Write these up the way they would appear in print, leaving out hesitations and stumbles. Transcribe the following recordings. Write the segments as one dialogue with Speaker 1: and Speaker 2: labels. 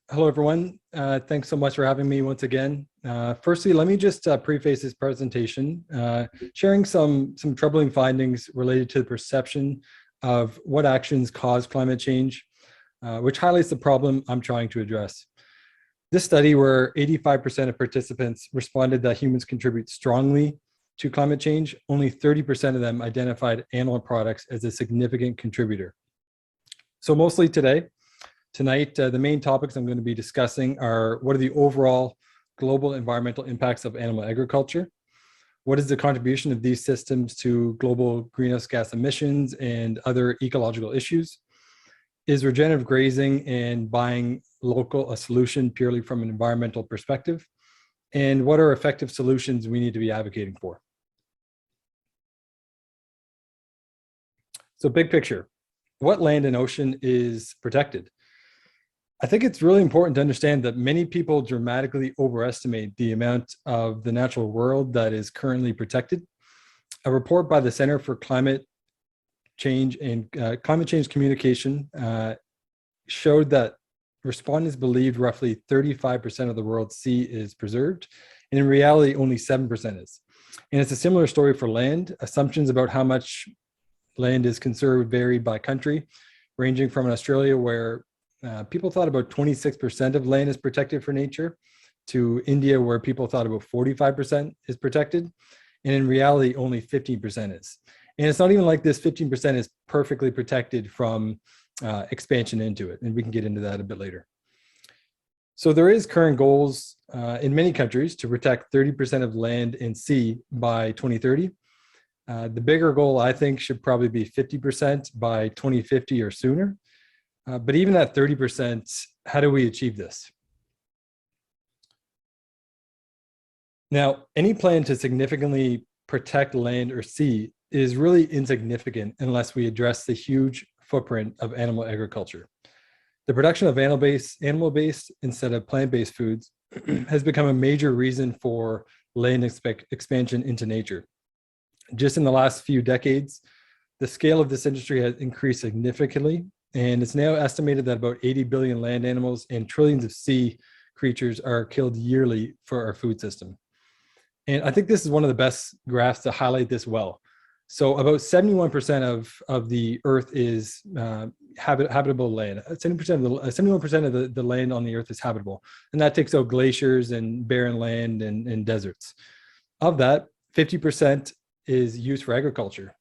Speaker 1: Hello, everyone. Thanks so much for having me once again. Firstly, let me just preface this presentation, sharing some troubling findings related to the perception of what actions cause climate change, which highlights the problem I'm trying to address. This study, where 85% of participants responded that humans contribute strongly to climate change, only 30% of them identified animal products as a significant contributor. So mostly Tonight, the main topics I'm going to be discussing are: what are the overall global environmental impacts of animal agriculture? What is the contribution of these systems to global greenhouse gas emissions and other ecological issues? Is regenerative grazing and buying local a solution purely from an environmental perspective? And what are effective solutions we need to be advocating for? So big picture, what land and ocean is protected? I think it's really important to understand that many people dramatically overestimate the amount of the natural world that is currently protected. A report by the Center for Climate Change and Climate Change Communication showed that respondents believed roughly 35% of the world's sea is preserved, and in reality, only 7% is. And it's a similar story for land. Assumptions about how much land is conserved varied by country, ranging from Australia, where people thought about 26% of land is protected for nature, to India, where people thought about 45% is protected. And in reality, only 15% is. And it's not even like this 15% is perfectly protected from expansion into it. And we can get into that a bit later. So there is current goals in many countries to protect 30% of land and sea by 2030. The bigger goal, I think, should probably be 50% by 2050 or sooner. But even at 30%, how do we achieve this? Now, any plan to significantly protect land or sea is really insignificant unless we address the huge footprint of animal agriculture. The production of animal-based instead of plant-based foods has become a major reason for land expansion into nature. Just in the last few decades, the scale of this industry has increased significantly, and it's now estimated that about 80 billion land animals and trillions of sea creatures are killed yearly for our food system. And I think this is one of the best graphs to highlight this well. So about 71% of the Earth is habitable land. 71% of the land on the Earth is habitable. And that takes out glaciers and barren land and deserts. Of that, 50% is used for agriculture.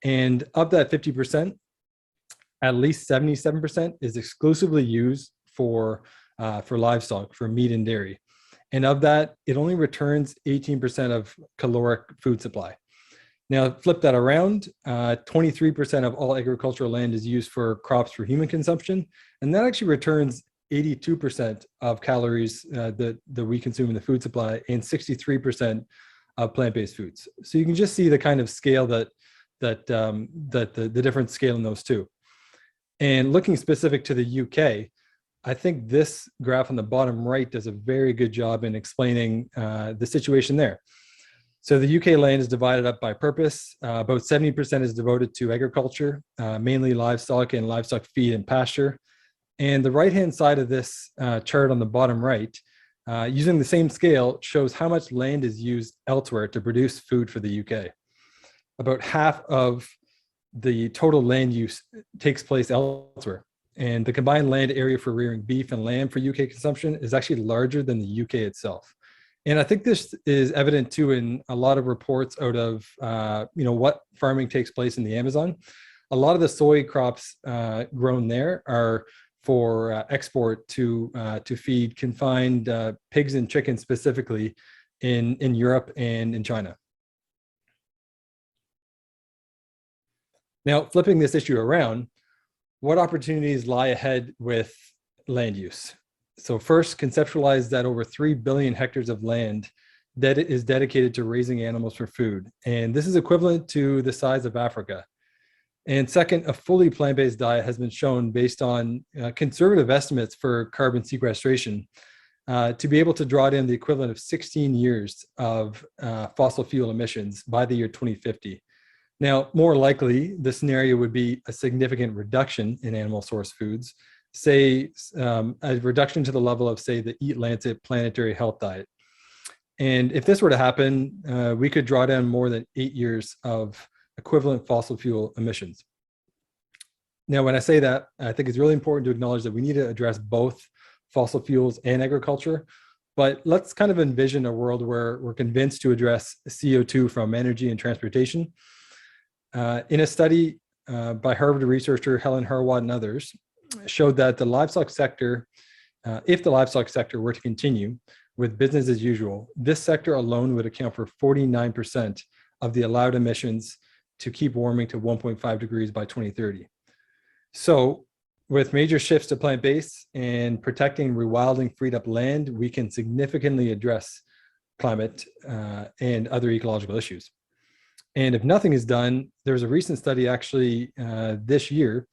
Speaker 1: And of that 50%, at least 77% is exclusively used for livestock, for meat and dairy. And of that, it only returns 18% of caloric food supply. Now, flip that around, 23% of all agricultural land is used for crops for human consumption, and that actually returns 82% of calories that we consume in the food supply, and 63% of plant-based foods. So you can just see the kind of scale that the different scale in those two. And looking specific to the UK, I think this graph on the bottom right does a very good job in explaining the situation there. So the UK land is divided up by purpose. About 70% is devoted to agriculture, mainly livestock and livestock feed and pasture. And the right-hand side of this chart on the bottom right, using the same scale, shows how much land is used elsewhere to produce food for the UK. About half of the total land use takes place elsewhere. And the combined land area for rearing beef and lamb for UK consumption is actually larger than the UK itself. And I think this is evident too in a lot of reports out of what farming takes place in the Amazon. A lot of the soy crops grown there are for export to feed confined pigs and chickens, specifically in Europe and in China. Now, flipping this issue around, what opportunities lie ahead with land use? So first, conceptualize that over 3 billion hectares of land that is dedicated to raising animals for food. And this is equivalent to the size of Africa. And second, a fully plant-based diet has been shown, based on conservative estimates for carbon sequestration, to be able to draw in the equivalent of 16 years of fossil fuel emissions by the year 2050. Now, more likely, the scenario would be a significant reduction in animal source foods, say a reduction to the level of, say, the Eat Lancet planetary health diet. And if this were to happen, we could draw down more than 8 years of equivalent fossil fuel emissions. Now, when I say that, I think it's really important to acknowledge that we need to address both fossil fuels and agriculture. But let's kind of envision a world where we're convinced to address CO2 from energy and transportation. In a study by Harvard researcher Helen Harwad and others, showed that the livestock sector, if the livestock sector were to continue with business as usual, this sector alone would account for 49% of the allowed emissions to keep warming to 1.5 degrees by 2030. So with major shifts to plant-based and protecting rewilding freed up land, we can significantly address climate and other ecological issues. And if nothing is done, there's a recent study actually this year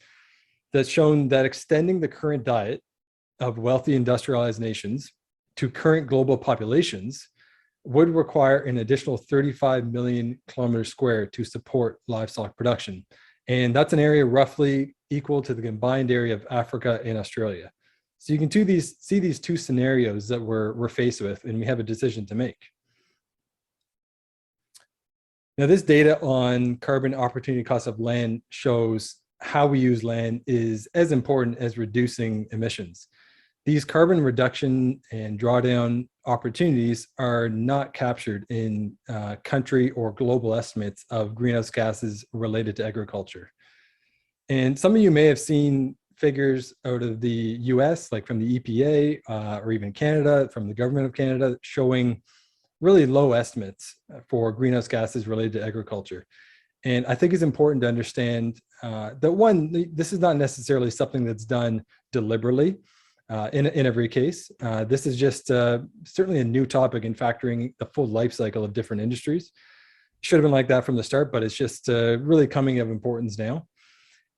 Speaker 1: that's shown that extending the current diet of wealthy industrialized nations to current global populations would require an additional 35 million kilometers square to support livestock production. And that's an area roughly equal to the combined area of Africa and Australia. So you can see these two scenarios that we're faced with, and we have a decision to make. Now, this data on carbon opportunity cost of land shows how we use land is as important as reducing emissions. These carbon reduction and drawdown opportunities are not captured in country or global estimates of greenhouse gases related to agriculture. And some of you may have seen figures out of the US, like from the EPA or even Canada, from the government of Canada, showing really low estimates for greenhouse gases related to agriculture. And I think it's important to understand that one, this is not necessarily something that's done deliberately in every case. This is just certainly a new topic in factoring the full life cycle of different industries. Should have been like that from the start, but it's just really coming of importance now.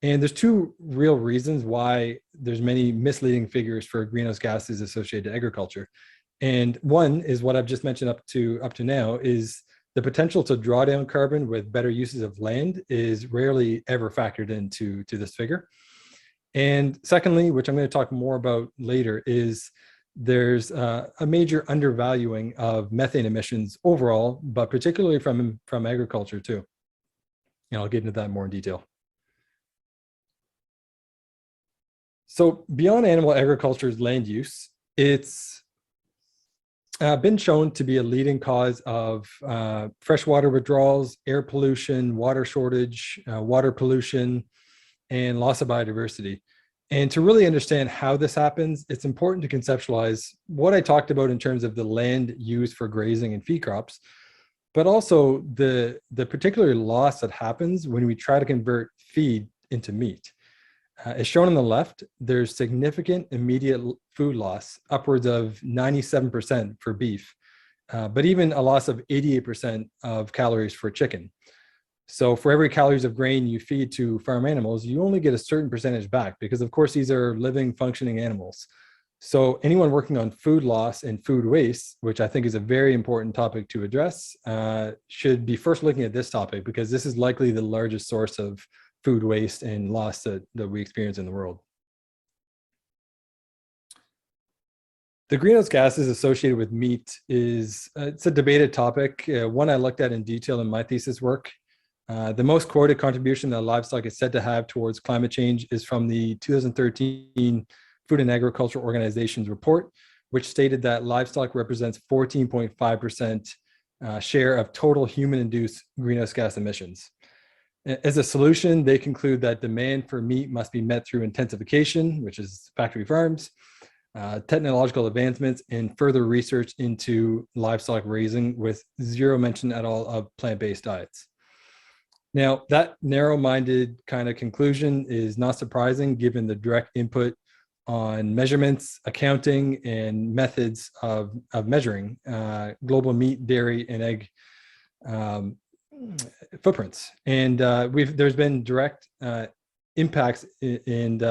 Speaker 1: And there's two real reasons why there's many misleading figures for greenhouse gases associated to agriculture. And one is what I've just mentioned up to now is the potential to draw down carbon with better uses of land is rarely ever factored into this figure. And secondly, which I'm going to talk more about later, is there's a major undervaluing of methane emissions overall, but particularly from agriculture too. And I'll get into that more in detail. So beyond animal agriculture's land use, it's been shown to be a leading cause of freshwater withdrawals, air pollution, water shortage, water pollution, and loss of biodiversity. And to really understand how this happens, it's important to conceptualize what I talked about in terms of the land used for grazing and feed crops, but also the particular loss that happens when we try to convert feed into meat. As shown on the left, there's significant immediate food loss, upwards of 97% for beef, but even a loss of 88% of calories for chicken. So for every calories of grain you feed to farm animals, you only get a certain percentage back because, of course, these are living, functioning animals. So anyone working on food loss and food waste, which I think is a very important topic to address, should be first looking at this topic because this is likely the largest source of food waste and loss that we experience in the world. The greenhouse gases associated with meat is it's a debated topic, one I looked at in detail in my thesis work. The most quoted contribution that livestock is said to have towards climate change is from the 2013 Food and Agriculture Organization's report, which stated that livestock represents 14.5% share of total human-induced greenhouse gas emissions. As a solution, they conclude that demand for meat must be met through intensification, which is factory farms, technological advancements, and further research into livestock raising with zero mention at all of plant-based diets. Now, that narrow-minded kind of conclusion is not surprising given the direct input on measurements, accounting, and methods of measuring global meat, dairy, and egg footprints. And there's been direct impacts and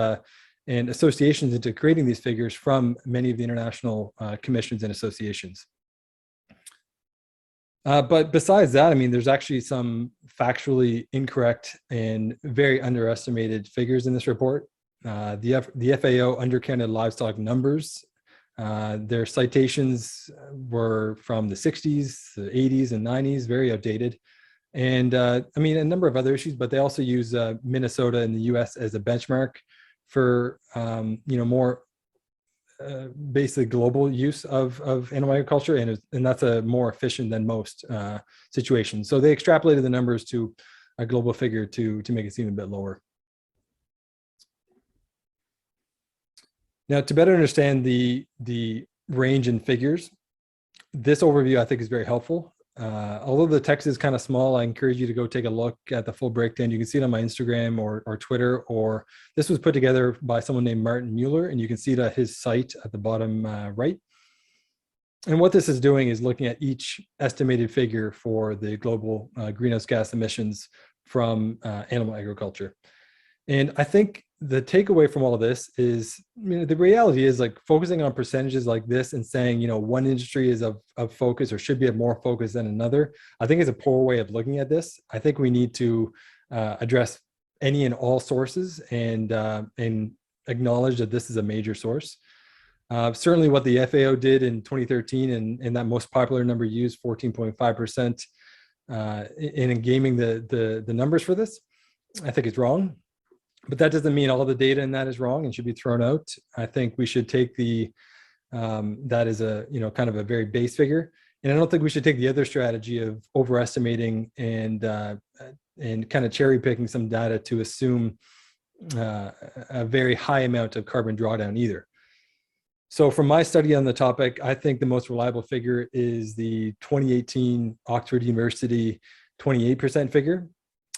Speaker 1: associations into creating these figures from many of the international commissions and associations. But besides that, I mean, there's actually some factually incorrect and very underestimated figures in this report. The FAO undercounted livestock numbers. Their citations were from the 60s, the 80s, and 90s, very outdated. And I mean, a number of other issues, but they also use Minnesota in the US as a benchmark for, more basically global use of animal agriculture, and that's a more efficient than most situations. So they extrapolated the numbers to a global figure to make it seem a bit lower. Now, to better understand the range in figures, this overview I think is very helpful. Although the text is kind of small, I encourage you to go take a look at the full breakdown. You can see it on my Instagram or Twitter, or this was put together by someone named Martin Mueller, and you can see it at his site at the bottom right. And what this is doing is looking at each estimated figure for the global greenhouse gas emissions from animal agriculture. And I think the takeaway from all of this is, the reality is, like, focusing on percentages like this and saying, one industry is of focus or should be of more focus than another, I think is a poor way of looking at this. I think we need to address any and all sources and acknowledge that this is a major source. Certainly what the FAO did in 2013 and that most popular number used, 14.5%, in gaming the numbers for this, I think it's wrong. But that doesn't mean all the data in that is wrong and should be thrown out. I think we should take that as a, kind of a very base figure. And I don't think we should take the other strategy of overestimating and kind of cherry picking some data to assume a very high amount of carbon drawdown either. So from my study on the topic, I think the most reliable figure is the 2018 Oxford University 28% figure.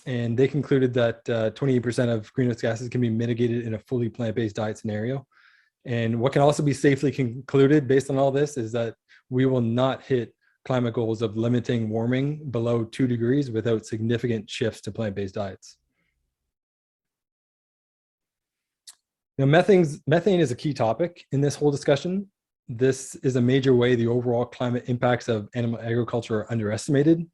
Speaker 1: And they concluded that 28% of greenhouse gases can be mitigated in a fully plant-based diet scenario. And what can also be safely concluded based on all this is that we will not hit climate goals of limiting warming below 2 degrees without significant shifts to plant-based diets. Now, methane is a key topic in this whole discussion. This is a major way the overall climate impacts of animal agriculture are underestimated.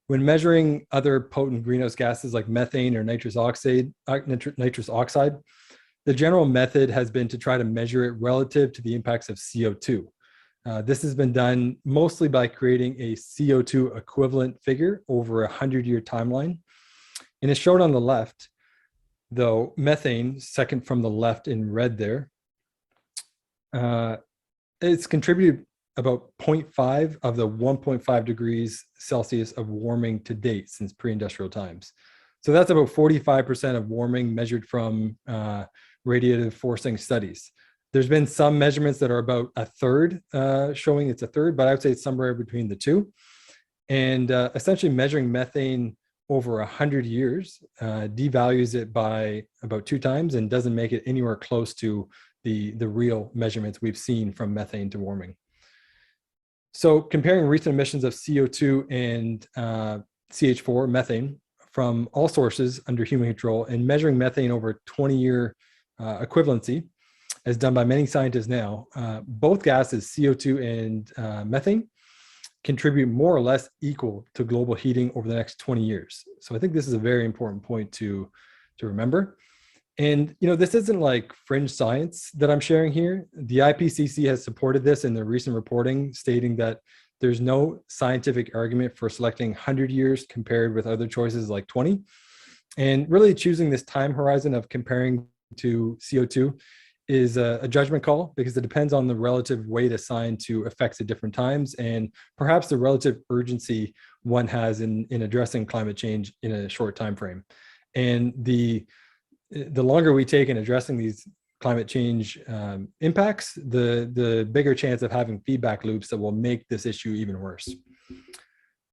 Speaker 1: When measuring other potent greenhouse gases like methane or nitrous oxide, the general method has been to try to measure it relative to the impacts of CO2. This has been done mostly by creating a CO2 equivalent figure over a 100-year timeline. And it's shown on the left, though methane, second from the left in red there, it's contributed about 0.5 of the 1.5 degrees Celsius of warming to date since pre-industrial times. So that's about 45% of warming measured from radiative forcing studies. There's been some measurements that are about a third, showing it's a third, but I would say it's somewhere between the two. And essentially measuring methane over 100 years devalues it by about 2 times and doesn't make it anywhere close to the real measurements we've seen from methane to warming. So comparing recent emissions of CO2 and CH4, methane, from all sources under human control and measuring methane over 20-year equivalency, as done by many scientists now, both gases, CO2 and methane, contribute more or less equal to global heating over the next 20 years. So I think this is a very important point to remember. And, this isn't like fringe science that I'm sharing here. The IPCC has supported this in their recent reporting, stating that there's no scientific argument for selecting 100 years compared with other choices like 20. And really choosing this time horizon of comparing to CO2 is a judgment call because it depends on the relative weight assigned to effects at different times and perhaps the relative urgency one has in addressing climate change in a short time frame. And the longer we take in addressing these climate change impacts, the bigger chance of having feedback loops that will make this issue even worse.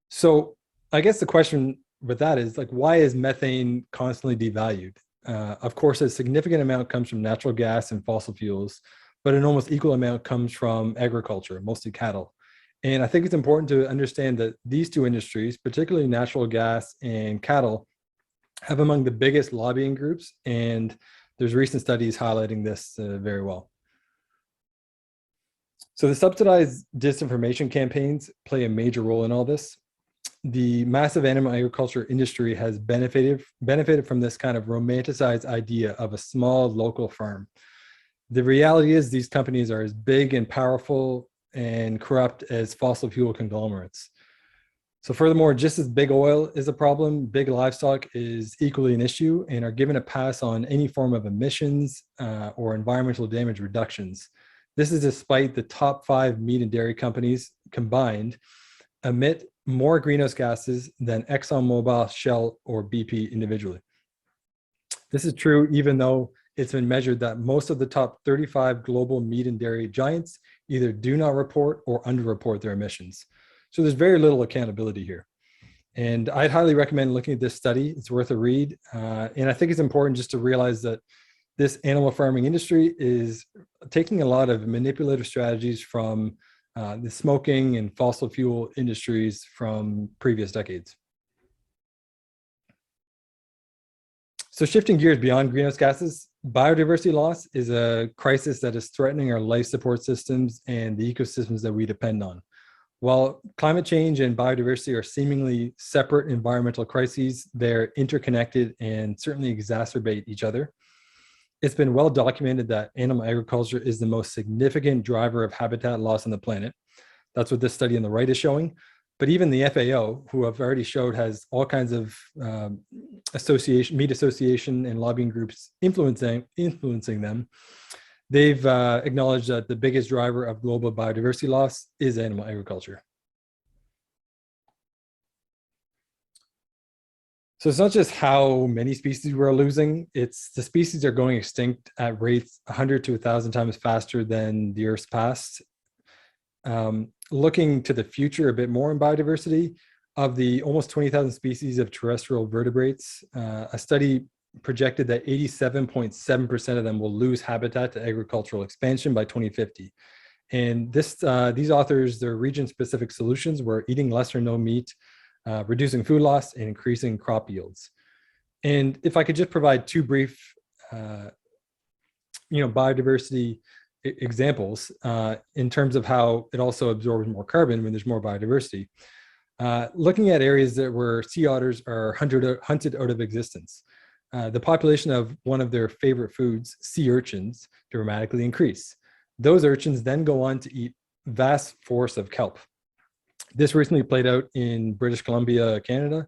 Speaker 1: So I guess the question with that is, like, why is methane constantly devalued? Of course, a significant amount comes from natural gas and fossil fuels, but an almost equal amount comes from agriculture, mostly cattle. And I think it's important to understand that these two industries, particularly natural gas and cattle, have among the biggest lobbying groups, and there's recent studies highlighting this very well. So the subsidized disinformation campaigns play a major role in all this. the massive animal agriculture industry has benefited from this kind of romanticized idea of a small local farm. The reality is these companies are as big and powerful and corrupt as fossil fuel conglomerates. So furthermore, just as big oil is a problem, big livestock is equally an issue and are given a pass on any form of emissions or environmental damage reductions. This is despite the top 5 meat and dairy companies combined emit more greenhouse gases than ExxonMobil, Shell, or BP individually. This is true even though it's been measured that most of the top 35 global meat and dairy giants either do not report or underreport their emissions. So there's very little accountability here. And I'd highly recommend looking at this study. It's worth a read. And I think it's important just to realize that this animal farming industry is taking a lot of manipulative strategies from the smoking and fossil fuel industries from previous decades. So shifting gears beyond greenhouse gases, biodiversity loss is a crisis that is threatening our life support systems and the ecosystems that we depend on. While climate change and biodiversity are seemingly separate environmental crises, they're interconnected and certainly exacerbate each other. It's been well documented that animal agriculture is the most significant driver of habitat loss on the planet. That's what this study on the right is showing. But even the FAO, who I've already showed has all kinds of meat association and lobbying groups influencing them, they've acknowledged that the biggest driver of global biodiversity loss is animal agriculture. So it's not just how many species we're losing, it's the species are going extinct at rates 100 to 1,000 times faster than the Earth's past. Looking to the future a bit more in biodiversity, of the almost 20,000 species of terrestrial vertebrates, a study projected that 87.7% of them will lose habitat to agricultural expansion by 2050. And these authors, their region-specific solutions were eating less or no meat, reducing food loss, and increasing crop yields. And if I could just provide 2 brief, biodiversity examples in terms of how it also absorbs more carbon when there's more biodiversity. Looking at areas where sea otters are hunted out of existence, the population of one of their favorite foods, sea urchins, dramatically increase. Those urchins then go on to eat vast forests of kelp. This recently played out in British Columbia, Canada.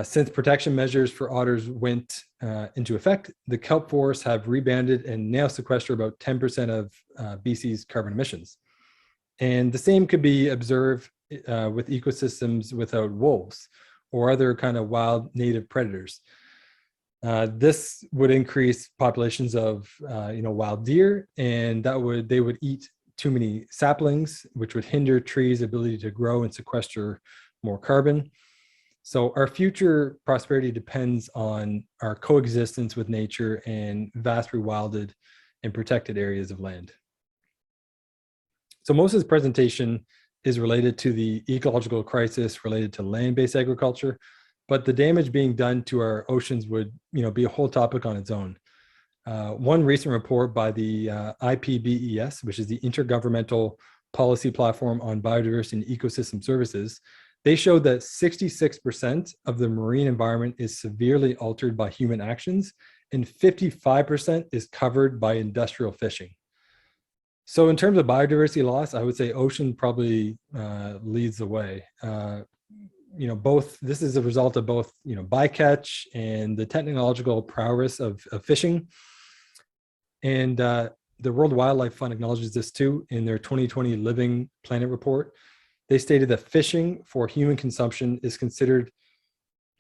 Speaker 1: Since protection measures for otters went into effect, the kelp forests have rebounded and now sequester about 10% of BC's carbon emissions. And the same could be observed with ecosystems without wolves or other kind of wild native predators. This would increase populations of wild deer, and they would eat too many saplings, which would hinder trees' ability to grow and sequester more carbon. So our future prosperity depends on our coexistence with nature and vast rewilded and protected areas of land. So most of this presentation is related to the ecological crisis related to land-based agriculture, but the damage being done to our oceans would be a whole topic on its own. One recent report by the IPBES, which is the Intergovernmental Policy Platform on Biodiversity and Ecosystem Services, they showed that 66% of the marine environment is severely altered by human actions, and 55% is covered by industrial fishing. So in terms of biodiversity loss, I would say ocean probably leads the way. This is a result of both, bycatch and the technological prowess of fishing. And the World Wildlife Fund acknowledges this too in their 2020 Living Planet report. They stated that fishing for human consumption is considered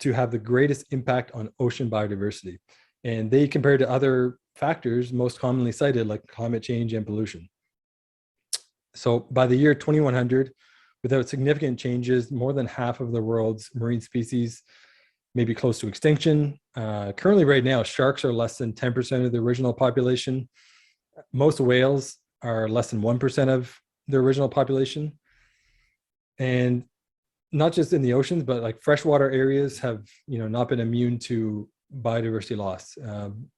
Speaker 1: to have the greatest impact on ocean biodiversity. And they compared to other factors most commonly cited like climate change and pollution. So by the year 2100, without significant changes, more than half of the world's marine species may be close to extinction. Currently right now, sharks are less than 10% of the original population. Most whales are less than 1% of the original population. And not just in the oceans, but like freshwater areas have, not been immune to biodiversity loss.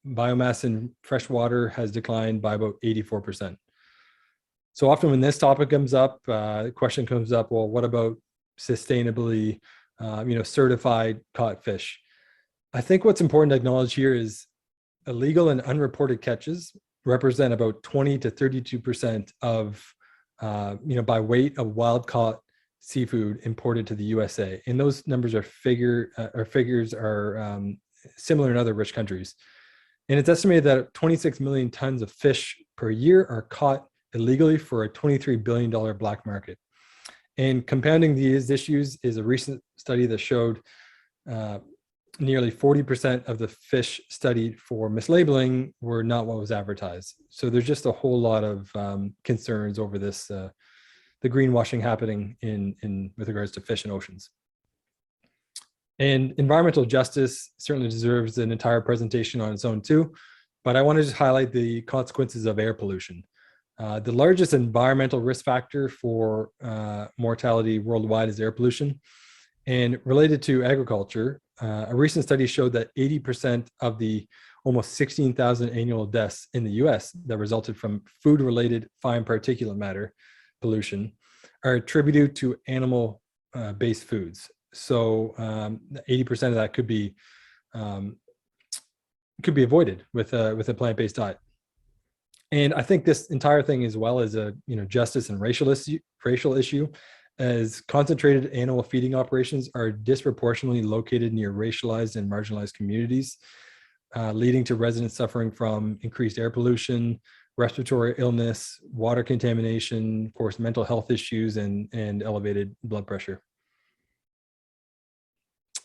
Speaker 1: Biomass in freshwater has declined by about 84%. So often when this topic comes up, the question comes up, well, what about sustainably, certified caught fish. I think what's important to acknowledge here is illegal and unreported catches represent about 20 to 32% of, by weight of wild caught seafood imported to the USA. And those numbers are figures are similar in other rich countries. And it's estimated that 26 million tons of fish per year are caught illegally for a $23 billion black market. And compounding these issues is a recent study that showed nearly 40% of the fish studied for mislabeling were not what was advertised. So there's just a whole lot of concerns over this, the greenwashing happening in with regards to fish and oceans. And environmental justice certainly deserves an entire presentation on its own too, but I want to just highlight the consequences of air pollution. The largest environmental risk factor for mortality worldwide is air pollution. And related to agriculture, a recent study showed that 80% of the almost 16,000 annual deaths in the US that resulted from food-related fine particulate matter pollution are attributed to animal-based foods. So 80% of that could be avoided with a plant-based diet. And I think this entire thing, as well as a justice and racial issue, as concentrated animal feeding operations are disproportionately located near racialized and marginalized communities, leading to residents suffering from increased air pollution, respiratory illness, water contamination, of course, mental health issues, and elevated blood pressure.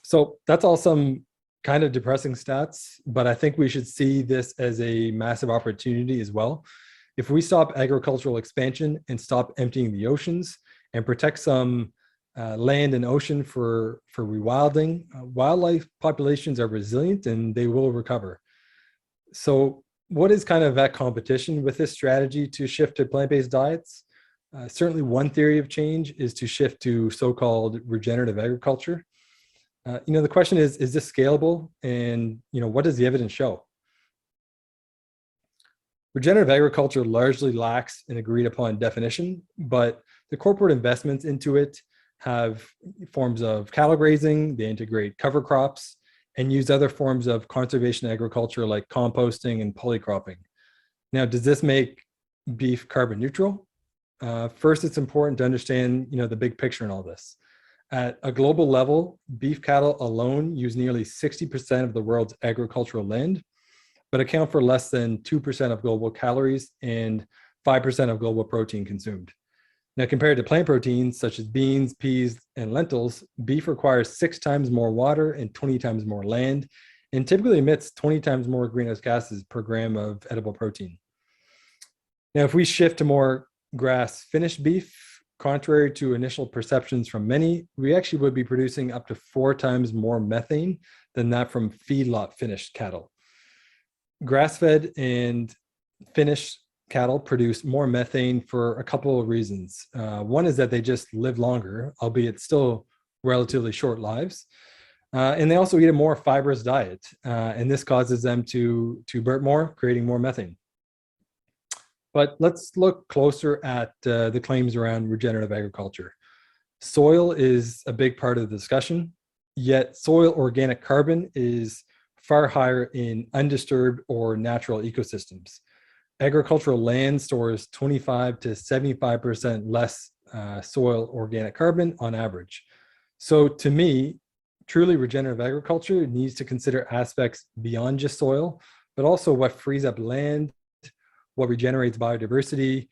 Speaker 1: So that's all some kind of depressing stats, but I think we should see this as a massive opportunity as well. If we stop agricultural expansion and stop emptying the oceans and protect some land and ocean for rewilding, wildlife populations are resilient and they will recover. So what is kind of that competition with this strategy to shift to plant-based diets? Certainly one theory of change is to shift to so-called regenerative agriculture. The question is this scalable? And, what does the evidence show? Regenerative agriculture largely lacks an agreed upon definition, but the corporate investments into it have forms of cattle grazing, they integrate cover crops, and use other forms of conservation agriculture like composting and polycropping. Now, does this make beef carbon neutral? First, it's important to understand, the big picture in all this. At a global level, beef cattle alone use nearly 60% of the world's agricultural land, but account for less than 2% of global calories and 5% of global protein consumed. Now, compared to plant proteins such as beans, peas, and lentils, beef requires 6 times more water and 20 times more land, and typically emits 20 times more greenhouse gases per gram of edible protein. Now, if we shift to more grass-finished beef, contrary to initial perceptions from many, we actually would be producing up to 4 times more methane than that from feedlot finished cattle. Grass-fed and finished cattle produce more methane for a couple of reasons. One is that they just live longer, albeit still relatively short lives. And they also eat a more fibrous diet. And this causes them to burn more, creating more methane. But let's look closer at the claims around regenerative agriculture. Soil is a big part of the discussion, yet soil organic carbon is far higher in undisturbed or natural ecosystems. Agricultural land stores 25 to 75% less soil organic carbon on average. So to me, truly regenerative agriculture needs to consider aspects beyond just soil, but also what frees up land, what regenerates biodiversity,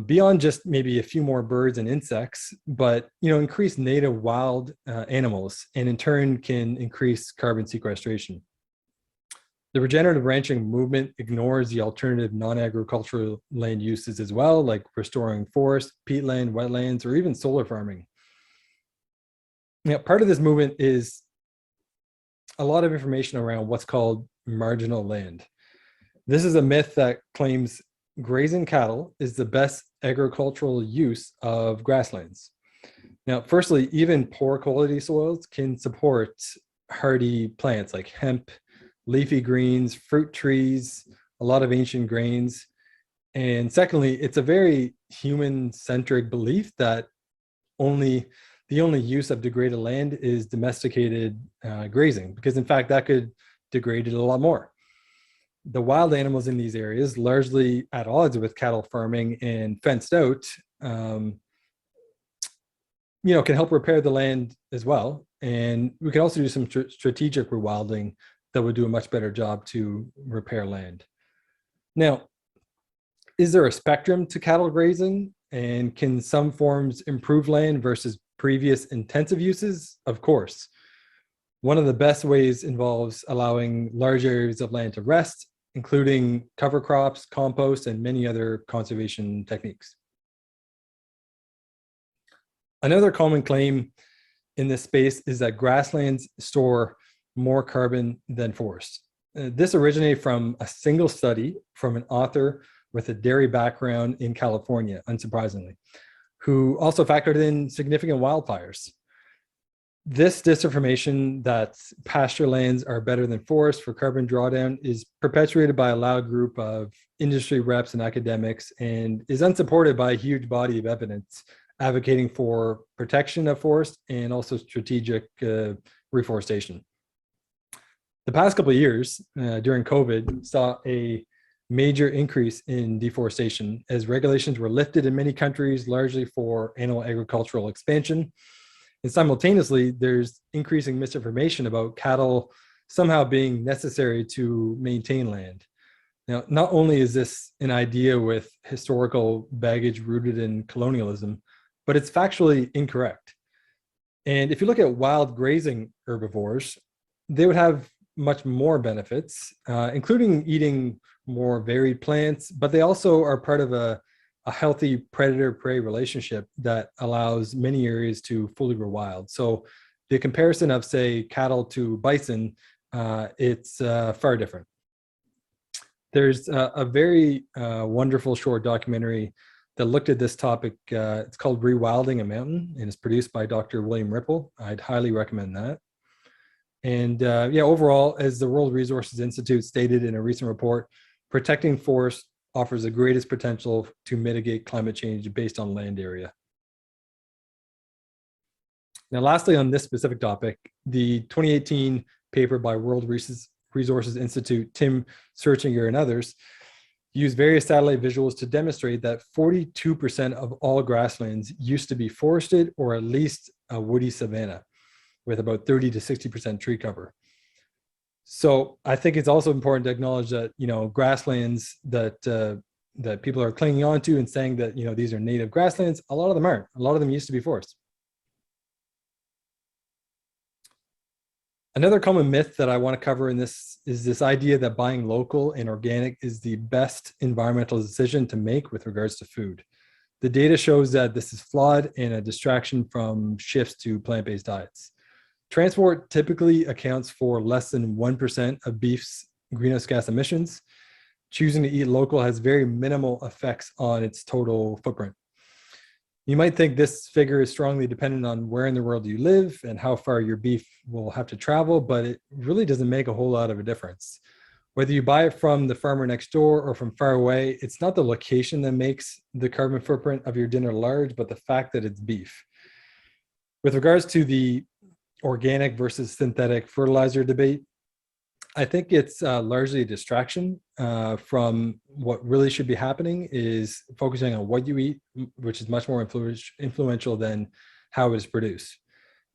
Speaker 1: beyond just maybe a few more birds and insects, but increase native wild animals, and in turn can increase carbon sequestration. The regenerative ranching movement ignores the alternative non-agricultural land uses as well, like restoring forest, peatland, wetlands, or even solar farming. Now, part of this movement is a lot of information around what's called marginal land. This is a myth that claims grazing cattle is the best agricultural use of grasslands. Now, firstly, even poor quality soils can support hardy plants like hemp, leafy greens, fruit trees, a lot of ancient grains. And secondly, it's a very human-centric belief that only the only use of degraded land is domesticated grazing, because in fact that could degrade it a lot more. The wild animals in these areas, largely at odds with cattle farming and fenced out, um, can help repair the land as well. And we can also do some strategic rewilding that would do a much better job to repair land. Now, is there a spectrum to cattle grazing? And can some forms improve land versus previous intensive uses? Of course. One of the best ways involves allowing large areas of land to rest, including cover crops, compost, and many other conservation techniques. Another common claim in this space is that grasslands store more carbon than forests. This originated from a single study from an author with a dairy background in California, unsurprisingly, who also factored in significant wildfires. This disinformation that pasture lands are better than forests for carbon drawdown is perpetuated by a loud group of industry reps and academics, and is unsupported by a huge body of evidence advocating for protection of forest and also strategic reforestation. The past couple of years during COVID saw a major increase in deforestation as regulations were lifted in many countries, largely for animal agricultural expansion. And simultaneously, there's increasing misinformation about cattle somehow being necessary to maintain land. Now, not only is this an idea with historical baggage rooted in colonialism, but it's factually incorrect. And if you look at wild grazing herbivores, they would have much more benefits, including eating more varied plants, but they also are part of a healthy predator-prey relationship that allows many areas to fully grow wild. So the comparison of, say, cattle to bison, it's far different. There's a very wonderful short documentary that looked at this topic. It's called Rewilding a Mountain, and it's produced by Dr. William Ripple. I'd highly recommend that. And overall, as the World Resources Institute stated in a recent report, protecting forests offers the greatest potential to mitigate climate change based on land area. Now, lastly, on this specific topic, the 2018 paper by World Resources Institute, Tim Searchinger and others, used various satellite visuals to demonstrate that 42% of all grasslands used to be forested or at least a woody savanna, with about 30 to 60% tree cover. So I think it's also important to acknowledge that, grasslands that that people are clinging on to and saying that, these are native grasslands, a lot of them aren't. A lot of them used to be forests. Another common myth that I want to cover in this is this idea that buying local and organic is the best environmental decision to make with regards to food. The data shows that this is flawed and a distraction from shifts to plant-based diets. Transport typically accounts for less than 1% of beef's greenhouse gas emissions. Choosing to eat local has very minimal effects on its total footprint. You might think this figure is strongly dependent on where in the world you live and how far your beef will have to travel, but it really doesn't make a whole lot of a difference. Whether you buy it from the farmer next door or from far away, it's not the location that makes the carbon footprint of your dinner large, but the fact that it's beef. With regards to the organic versus synthetic fertilizer debate, I think it's largely a distraction from what really should be happening, is focusing on what you eat, which is much more influential than how it is produced.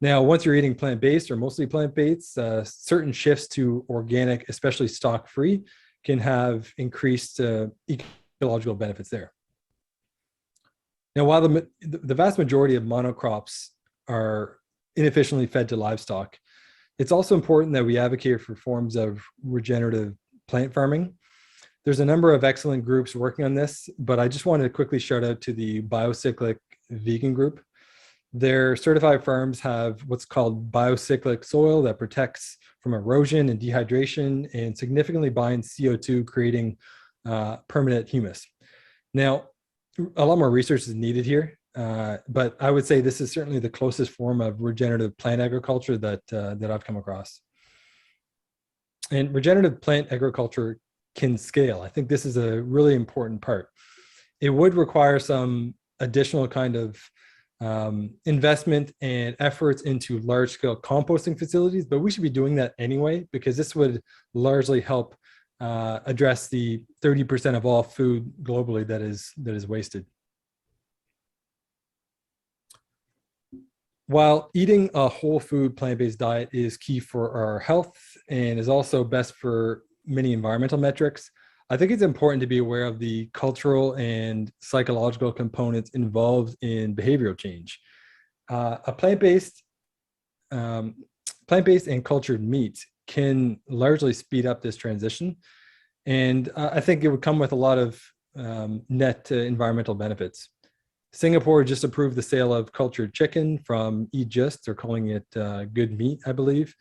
Speaker 1: Now, once you're eating plant-based or mostly plant-based, certain shifts to organic, especially stock-free, can have increased ecological benefits there. Now, while the vast majority of monocrops are inefficiently fed to livestock, it's also important that we advocate for forms of regenerative plant farming. There's a number of excellent groups working on this, but I just wanted to quickly shout out to the Biocyclic Vegan Group. Their certified farms have what's called biocyclic soil that protects from erosion and dehydration and significantly binds CO2, creating permanent humus. Now, a lot more research is needed here. But I would say this is certainly the closest form of regenerative plant agriculture that I've come across. And regenerative plant agriculture can scale. I think this is a really important part. It would require some additional kind of investment and efforts into large-scale composting facilities, but we should be doing that anyway because this would largely help address the 30% of all food globally that is wasted. While eating a whole food plant-based diet is key for our health and is also best for many environmental metrics, I think it's important to be aware of the cultural and psychological components involved in behavioral change. A plant-based and cultured meat can largely speed up this transition, and I think it would come with a lot of net environmental benefits. Singapore just approved the sale of cultured chicken from Ecologist. They're calling it good meat, I believe.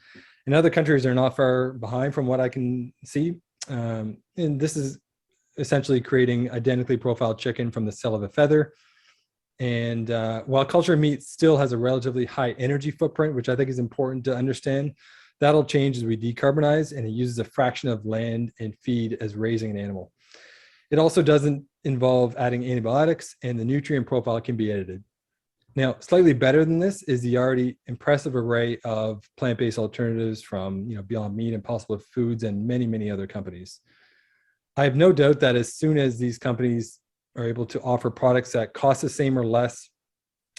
Speaker 1: And other countries are not far behind from what I can see. And this is essentially creating identically profiled chicken from the cell of a feather. And while cultured meat still has a relatively high energy footprint, which I think is important to understand, that'll change as we decarbonize, and it uses a fraction of land and feed as raising an animal. It also doesn't involve adding antibiotics, and the nutrient profile can be edited. Now, slightly better than this is the already impressive array of plant-based alternatives from Beyond Meat, Impossible Foods, and many, many other companies. I have no doubt that as soon as these companies are able to offer products that cost the same or less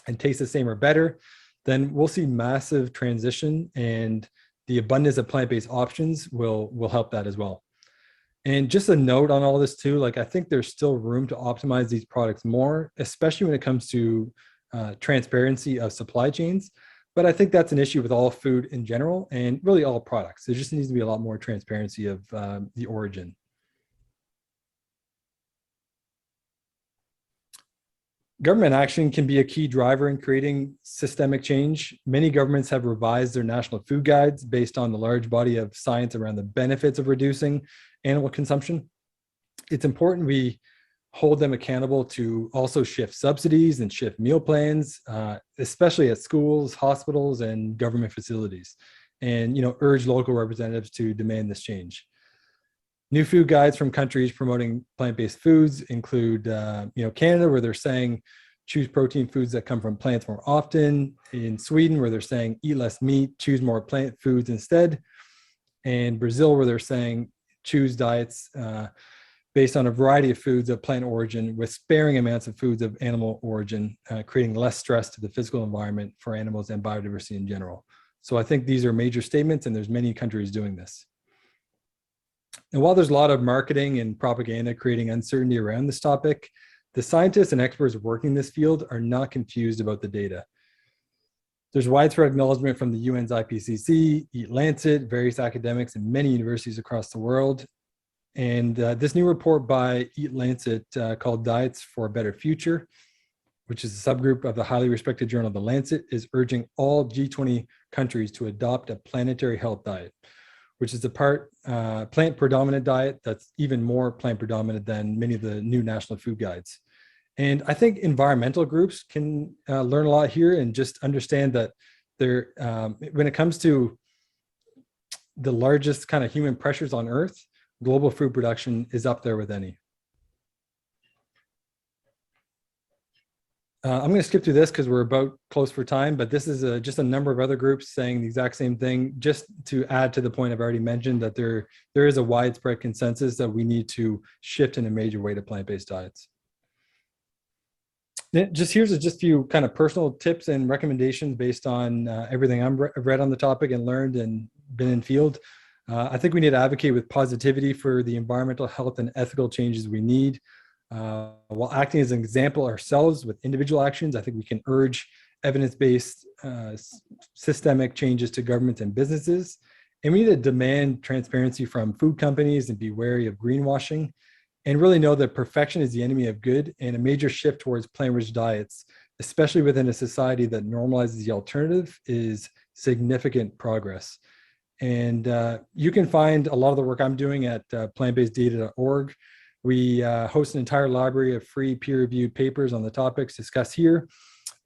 Speaker 1: and taste the same or better, then we'll see massive transition, and the abundance of plant-based options will help that as well. And just a note on all this too, I think there's still room to optimize these products more, especially when it comes to transparency of supply chains. But I think that's an issue with all food in general and really all products. There just needs to be a lot more transparency of the origin. Government action can be a key driver in creating systemic change. Many governments have revised their national food guides based on the large body of science around the benefits of reducing animal consumption. It's important we hold them accountable to also shift subsidies and shift meal plans, especially at schools, hospitals, and government facilities, and urge local representatives to demand this change. New food guides from countries promoting plant-based foods include, Canada, where they're saying choose protein foods that come from plants more often. In Sweden, where they're saying eat less meat, choose more plant foods instead. And Brazil, where they're saying choose diets based on a variety of foods of plant origin with sparing amounts of foods of animal origin, creating less stress to the physical environment for animals and biodiversity in general. So I think these are major statements, and there's many countries doing this. And while there's a lot of marketing and propaganda creating uncertainty around this topic, the scientists and experts working in this field are not confused about the data. There's widespread acknowledgement from the UN's IPCC, Eat Lancet, various academics, and many universities across the world. And this new report by Eat Lancet called Diets for a Better Future, which is a subgroup of the highly respected journal The Lancet, is urging all G20 countries to adopt a planetary health diet, which is a plant predominant diet that's even more plant predominant than many of the new national food guides. And I think environmental groups can learn a lot here and just understand that when it comes to the largest kind of human pressures on Earth, global food production is up there with any. I'm going to skip through this because we're about close for time, but this is just a number of other groups saying the exact same thing, just to add to the point I've already mentioned, that there is a widespread consensus that we need to shift in a major way to plant-based diets. Here's just a few kind of personal tips and recommendations based on everything I've read on the topic and learned and been in field. I think we need to advocate with positivity for the environmental, health, and ethical changes we need. While acting as an example ourselves with individual actions, I think we can urge evidence-based systemic changes to governments and businesses. And we need to demand transparency from food companies and be wary of greenwashing, and really know that perfection is the enemy of good, and a major shift towards plant-rich diets, especially within a society that normalizes the alternative, is significant progress. And you can find a lot of the work I'm doing at plantbaseddata.org. We host an entire library of free peer-reviewed papers on the topics discussed here,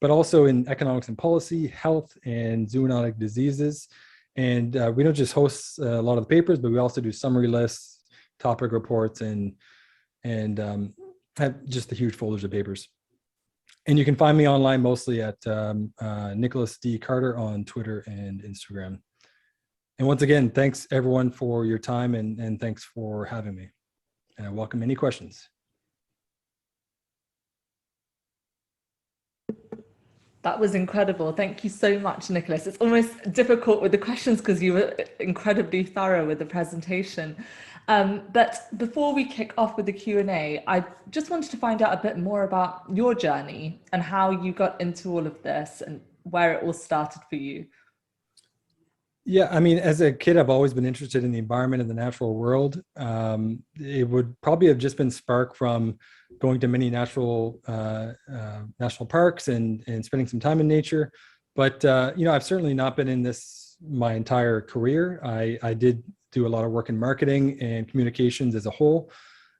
Speaker 1: but also in economics and policy, health, and zoonotic diseases. And we don't just host a lot of the papers, but we also do summary lists, topic reports, and have just the huge folders of papers. And you can find me online mostly at Nicholas D. Carter on Twitter and Instagram. And once again, thanks everyone for your time and thanks for having me. And I welcome any questions.
Speaker 2: That was incredible. Thank you so much, Nicholas. It's almost difficult with the questions because you were incredibly thorough with the presentation. But before we kick off with the Q&A, I just wanted to find out a bit more about your journey and how you got into all of this and where it all started for you.
Speaker 1: Yeah, I mean, as a kid, I've always been interested in the environment and the natural world. It would probably have just been sparked from going to many national parks and spending some time in nature. But I've certainly not been in this my entire career. I did do a lot of work in marketing and communications as a whole.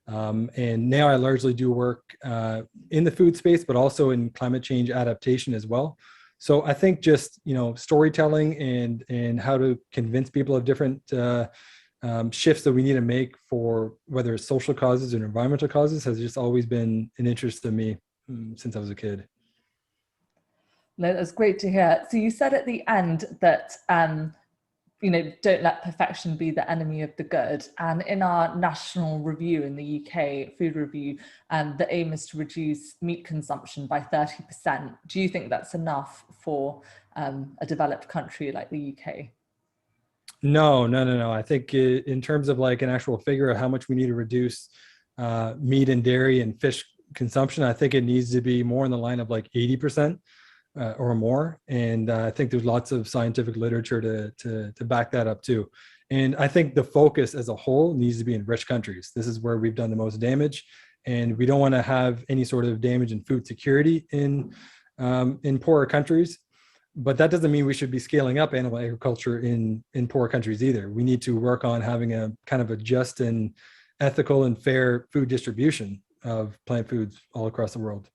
Speaker 1: And now I largely do work in the food space, but also in climate change adaptation as well. So I think just storytelling and how to convince people of different shifts that we need to make for whether it's social causes or environmental causes has just always been an interest in me since I was a kid.
Speaker 2: No, that's great to hear. So you said at the end that don't let perfection be the enemy of the good. And in our national review in the UK, food review, the aim is to reduce meat consumption by 30%. Do you think that's enough for a developed country like the UK?
Speaker 1: No. I think in terms of like an actual figure of how much we need to reduce meat and dairy and fish consumption, I think it needs to be more in the line of like 80%. Or more. And I think there's lots of scientific literature to back that up too. And I think the focus as a whole needs to be in rich countries. This is where we've done the most damage. And we don't want to have any sort of damage in food security in poorer countries. But that doesn't mean we should be scaling up animal agriculture in poor countries either. We need to work on having a kind of a just and ethical and fair food distribution of plant foods all across the world.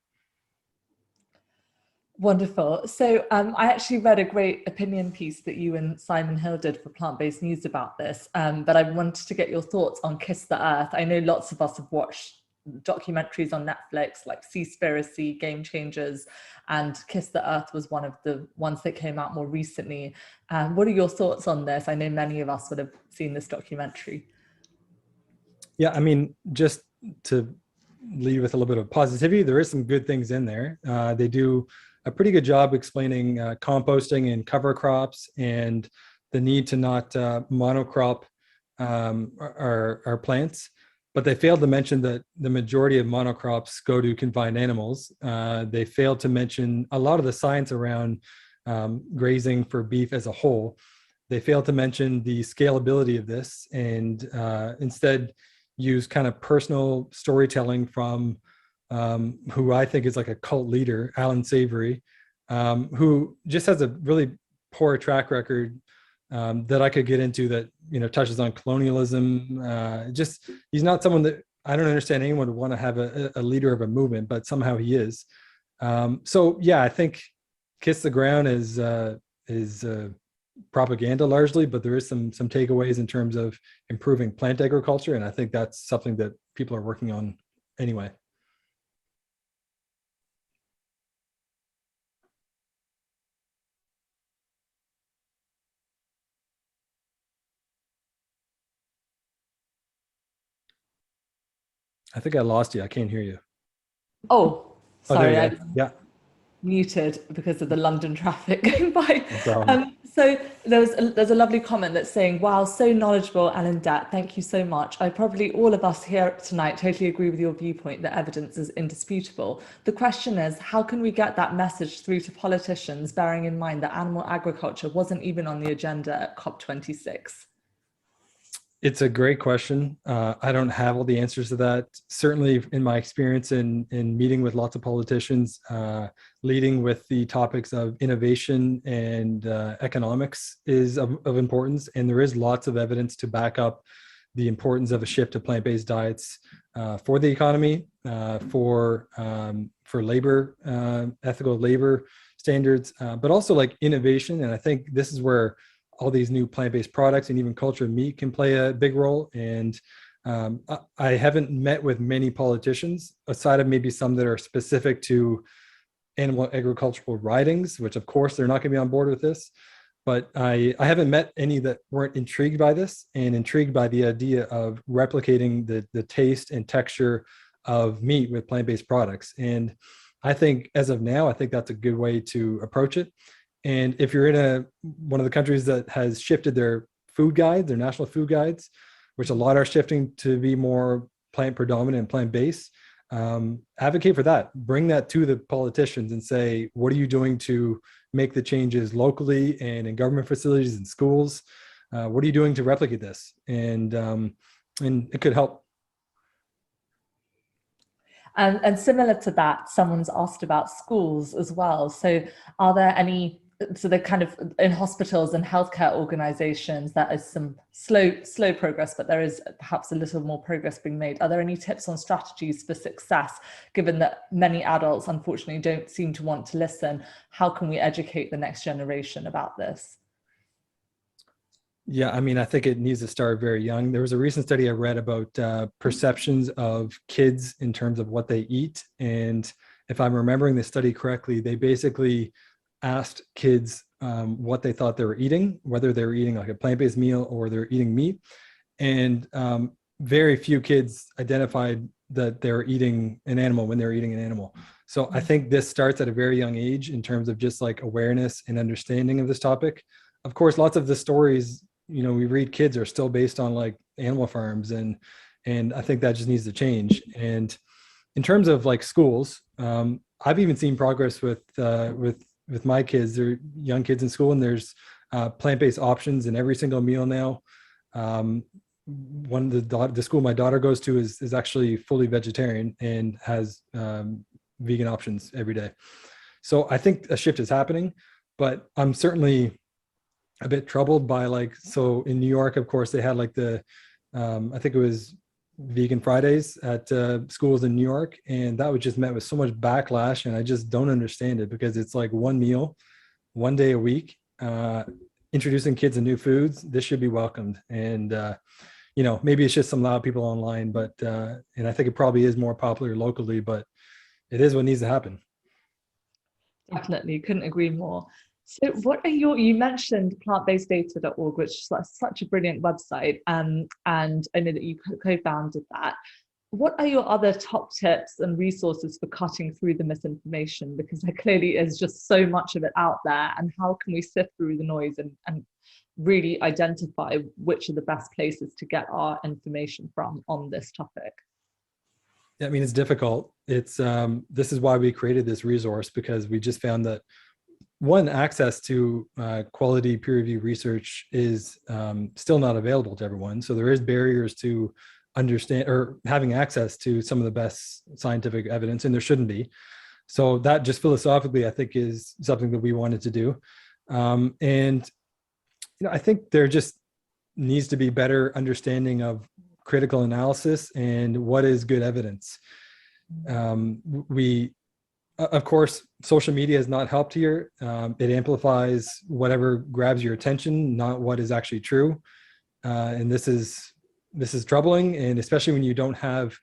Speaker 2: Wonderful. So I actually read a great opinion piece that you and Simon Hill did for Plant-Based News about this, but I wanted to get your thoughts on Kiss the Earth. I know lots of us have watched documentaries on Netflix like Seaspiracy, Game Changers, and Kiss the Earth was one of the ones that came out more recently. What are your thoughts on this? I know many of us would have seen this documentary.
Speaker 1: Yeah, I mean, just to lead with a little bit of positivity, there is some good things in there. They do a pretty good job explaining composting and cover crops and the need to not monocrop our plants. But they failed to mention that the majority of monocrops go to confined animals. They failed to mention a lot of the science around grazing for beef as a whole. They failed to mention the scalability of this and instead use kind of personal storytelling from who I think is like a cult leader, Alan Savory, who just has a really poor track record that I could get into that, touches on colonialism. He's not someone that I don't understand anyone would want to have a leader of a movement, but somehow he is. So yeah, I think Kiss the Ground is propaganda largely, but there is some takeaways in terms of improving plant agriculture. And I think that's something that people are working on anyway. I think I lost you. I can't hear you.
Speaker 2: Oh, sorry.
Speaker 1: There you go. Yeah.
Speaker 2: Muted because of the London traffic going by.
Speaker 1: No problem.
Speaker 2: So there's a lovely comment that's saying, wow, so knowledgeable and in depth. Thank you so much. All of us here tonight totally agree with your viewpoint that evidence is indisputable. The question is, how can we get that message through to politicians, bearing in mind that animal agriculture wasn't even on the agenda at COP26?
Speaker 1: It's a great question. I don't have all the answers to that. Certainly in my experience in meeting with lots of politicians, leading with the topics of innovation and economics is of importance. And there is lots of evidence to back up the importance of a shift to plant-based diets for the economy, for labor, ethical labor standards, but also like innovation. And I think this is where all these new plant-based products and even cultured meat can play a big role. And I haven't met with many politicians, aside of maybe some that are specific to animal agricultural ridings, which of course they're not going to be on board with this. But I haven't met any that weren't intrigued by this and intrigued by the idea of replicating the taste and texture of meat with plant-based products. And I think as of now, I think that's a good way to approach it. And if you're in one of the countries that has shifted their food guides, their national food guides, which a lot are shifting to be more plant predominant and plant-based, advocate for that. Bring that to the politicians and say, what are you doing to make the changes locally and in government facilities and schools? What are you doing to replicate this? And it could help.
Speaker 2: And similar to that, someone's asked about schools as well. So are there any, so they're kind of in hospitals and healthcare organizations, that is some slow progress, but there is perhaps a little more progress being made. Are there any tips on strategies for success, given that many adults unfortunately don't seem to want to listen? How can we educate the next generation about this?
Speaker 1: Yeah, I mean, I think it needs to start very young. There was a recent study I read about perceptions of kids in terms of what they eat. And if I'm remembering the study correctly, they basically asked kids what they thought they were eating, whether they were eating like a plant-based meal or they're eating meat. And very few kids identified that they were eating an animal when they were eating an animal. So I think this starts at a very young age in terms of just like awareness and understanding of this topic. Of course, lots of the stories, you know, we read kids are still based on like animal farms, and I think that just needs to change. And in terms of like schools, I've even seen progress with my kids. They're young kids in school, and there's plant-based options in every single meal now. The school my daughter goes to is actually fully vegetarian and has vegan options every day. So I think a shift is happening, but I'm certainly a bit troubled by like, so in New York, of course, they had like I think it was Vegan Fridays at schools in New York, and that was just met with so much backlash, and I just don't understand it, because it's like one meal, one day a week, introducing kids to new foods. This should be welcomed. And you know, maybe it's just some loud people online, but and I think it probably is more popular locally, but it is what needs to happen.
Speaker 2: Definitely, couldn't agree more. So what are you mentioned plantbaseddata.org, which is like such a brilliant website, and I know that you co-founded that. What are your other top tips and resources for cutting through the misinformation? Because there clearly is just so much of it out there, and how can we sift through the noise and really identify which are the best places to get our information from on this topic?
Speaker 1: I mean, it's difficult. It's this is why we created this resource, because we just found that one, access to quality peer-reviewed research is still not available to everyone. So there is barriers to understand or having access to some of the best scientific evidence, and there shouldn't be. So that just philosophically, I think, is something that we wanted to do. And you know, I think there just needs to be better understanding of critical analysis and what is good evidence. Of course, social media has not helped here. It amplifies whatever grabs your attention, not what is actually true. And this is troubling, and especially when you don't have,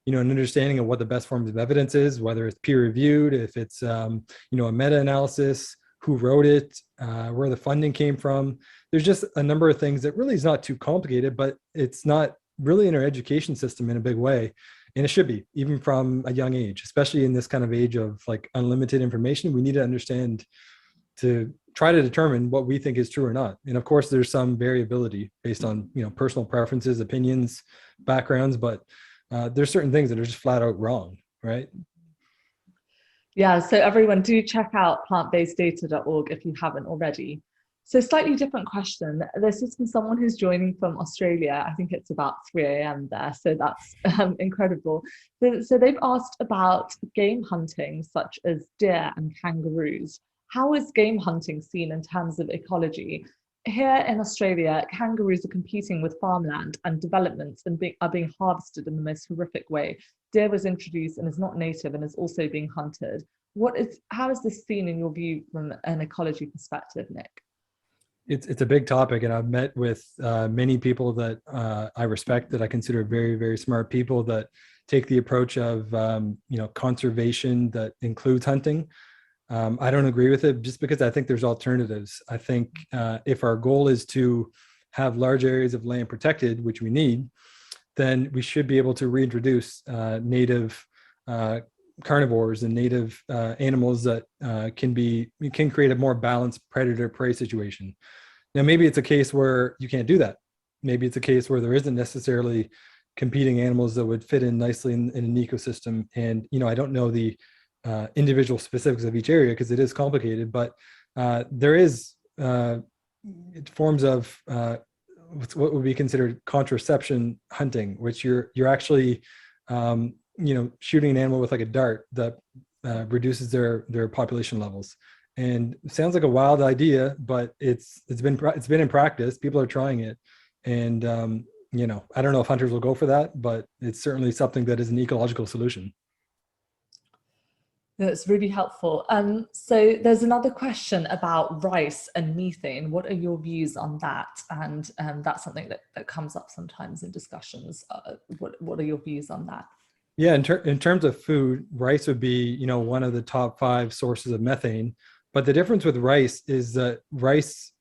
Speaker 1: you know, an understanding of what the best forms of evidence is, whether it's peer reviewed, if it's you know, a meta-analysis, who wrote it, where the funding came from. There's just a number of things that really is not too complicated, but it's not really in our education system in a big way. And it should be, even from a young age, especially in this kind of age of like unlimited information. We need to understand to try to determine what we think is true or not. And of course, there's some variability based on, you know, personal preferences, opinions, backgrounds, but there's certain things that are just flat out wrong, right?
Speaker 2: Yeah, so everyone do check out plantbaseddata.org if you haven't already. So slightly different question. This is from someone who's joining from Australia. I think it's about 3 a.m. there, so that's incredible. So they've asked about game hunting, such as deer and kangaroos. How is game hunting seen in terms of ecology? Here in Australia, kangaroos are competing with farmland, and developments and are being harvested in the most horrific way. Deer was introduced and is not native and is also being hunted. How is this seen in your view from an ecology perspective, Nick?
Speaker 1: It's a big topic, and I've met with many people that I respect, that I consider very, very smart people, that take the approach of you know, conservation that includes hunting. I don't agree with it just because I think there's alternatives. I think if our goal is to have large areas of land protected, which we need, then we should be able to reintroduce native carnivores and native animals that can create a more balanced predator-prey situation. Now, maybe it's a case where you can't do that. Maybe it's a case where there isn't necessarily competing animals that would fit in nicely in an ecosystem. And, I don't know the individual specifics of each area because it is complicated, but there is forms of what would be considered contraception hunting, which you're actually shooting an animal with like a dart that reduces their population levels. And it sounds like a wild idea, but it's been in practice. People are trying it, and I don't know if hunters will go for that, but it's certainly something that is an ecological solution.
Speaker 2: That's really helpful. So there's another question about rice and methane. What are your views on that? And that's something that comes up sometimes in discussions. What are your views on that?
Speaker 1: Yeah, in terms of food, rice would be, one of the top 5 sources of methane. But the difference with rice is that rice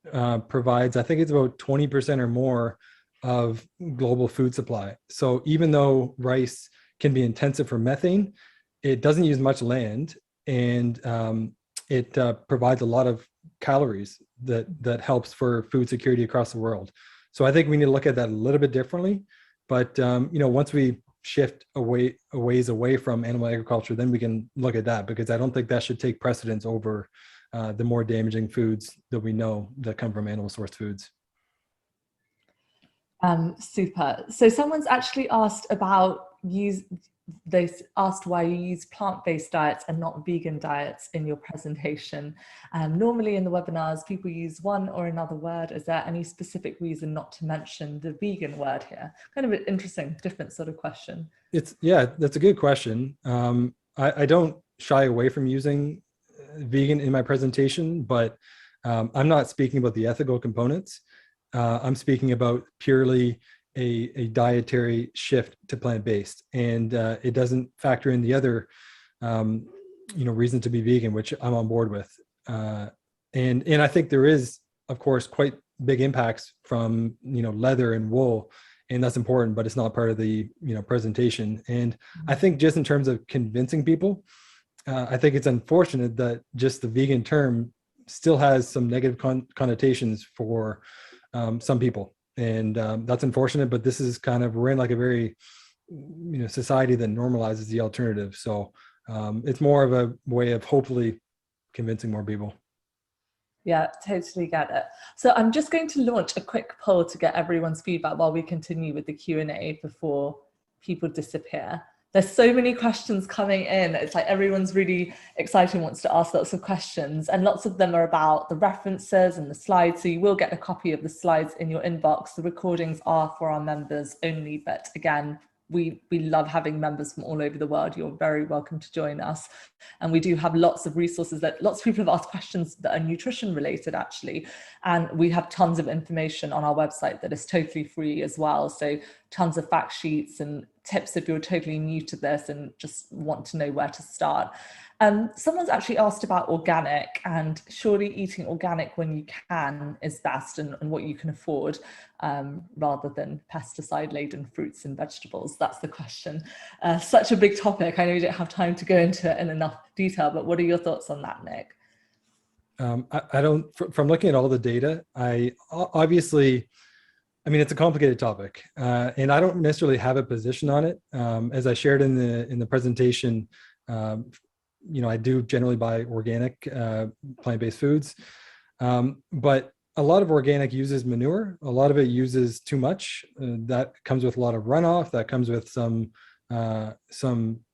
Speaker 1: provides, I think it's about 20% or more of global food supply. So even though rice can be intensive for methane, it doesn't use much land, and it provides a lot of calories that helps for food security across the world. So I think we need to look at that a little bit differently. But once we shift a ways away from animal agriculture, then we can look at that, because I don't think that should take precedence over the more damaging foods that we know that come from animal sourced foods.
Speaker 2: Super. So someone's actually asked about they asked why you use plant-based diets and not vegan diets in your presentation. Normally in the webinars, people use one or another word. Is there any specific reason not to mention the vegan word here? Kind of an interesting, different sort of question.
Speaker 1: That's a good question. I don't shy away from using vegan in my presentation, but I'm not speaking about the ethical components. I'm speaking about purely a dietary shift to plant-based, and it doesn't factor in the other reason to be vegan, which I'm on board with. And I think there is, of course, quite big impacts from leather and wool, and that's important, but it's not part of the presentation. And I think just in terms of convincing people, I think it's unfortunate that just the vegan term still has some negative connotations for some people. And that's unfortunate, but this is we're in like a very, society that normalizes the alternative. So it's more of a way of hopefully convincing more people.
Speaker 2: Yeah, totally get it. So I'm just going to launch a quick poll to get everyone's feedback while we continue with the Q&A before people disappear. There's so many questions coming in. It's like everyone's really excited and wants to ask lots of questions, and lots of them are about the references and the slides. So you will get a copy of the slides in your inbox. The recordings are for our members only, but again, we love having members from all over the world. You're very welcome to join us. And we do have lots of resources that lots of people have asked questions that are nutrition related, actually. And we have tons of information on our website that is totally free as well. So tons of fact sheets and tips if you're totally new to this and just want to know where to start. Someone's actually asked about organic, and surely eating organic when you can is best, and what you can afford, rather than pesticide-laden fruits and vegetables. That's the question. Such a big topic. I know we don't have time to go into it in enough detail, but what are your thoughts on that, Nick?
Speaker 1: I don't, from looking at all the data, it's a complicated topic, and I don't necessarily have a position on it. As I shared in the presentation, I do generally buy organic plant-based foods, but a lot of organic uses manure. A lot of it uses too much. That comes with a lot of runoff. That comes with some